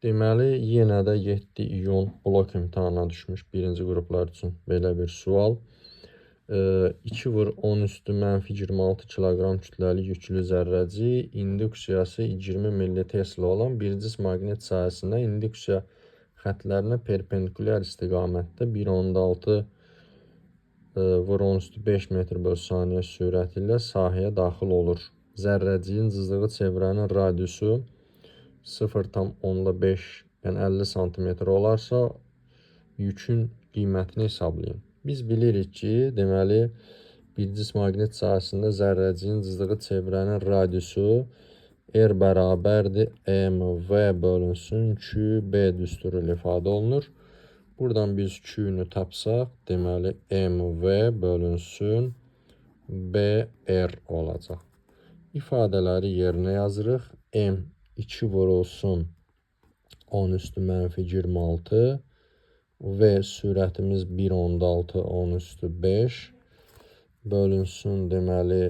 Deməli, yenə də 7 iyun blok imtahana düşmüş birinci qruplar üçün belə bir sual. 2 vur 10 üstü mənfi 26 kiloqram kütləli yüklü zərrəci induksiyası 20 milli-tesla olan bir cism maqnit sahəsində induksiya xətlərinə perpendikulyar istiqamətdə 1.6 vur 10 üstü 5 metr bölü saniyə sürəti ilə sahəyə daxil olur. Zərrəciyin cızığı çevrənin radiusu 0,5 yəni 50 sm olarsa yükün qiymətini hesablayın. Biz bilirik ki, deməli bir cism maqnit sahəsində zərrəciyin cızığı çevrənin radiusu R bərabərdir mv bölünsün QB düsturu ilə ifadə olunur. Buradan biz Q-nü tapsaq, deməli mv bölünsün BR olacaq. İfadələri yerinə yazırıq. M 2 vurulsun 10 üstü mənfi 26 və sürətimiz 1.6 10 üstü 5 bölünsün, deməli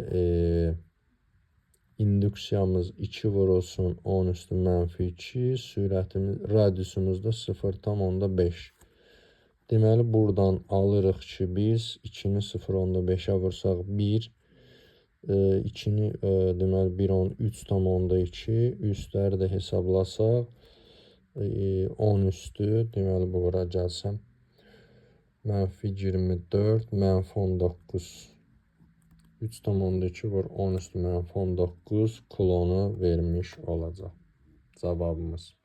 induksiyamız 2 vurulsun 10 üstü mənfi 2, sürətimiz, radiusumuz da 0,5. Deməli buradan alırıq ki, biz 2-ni 0,5-ə vursaq 1, 2-ni deməli 3,2, üstləri də hesablasaq 10 üstü, deməli bura gəlsəm mənfi 24, mənfi 19. 3,2 vur 10 üstü mənfi 19 kulonu vermiş olacaq cavabımız.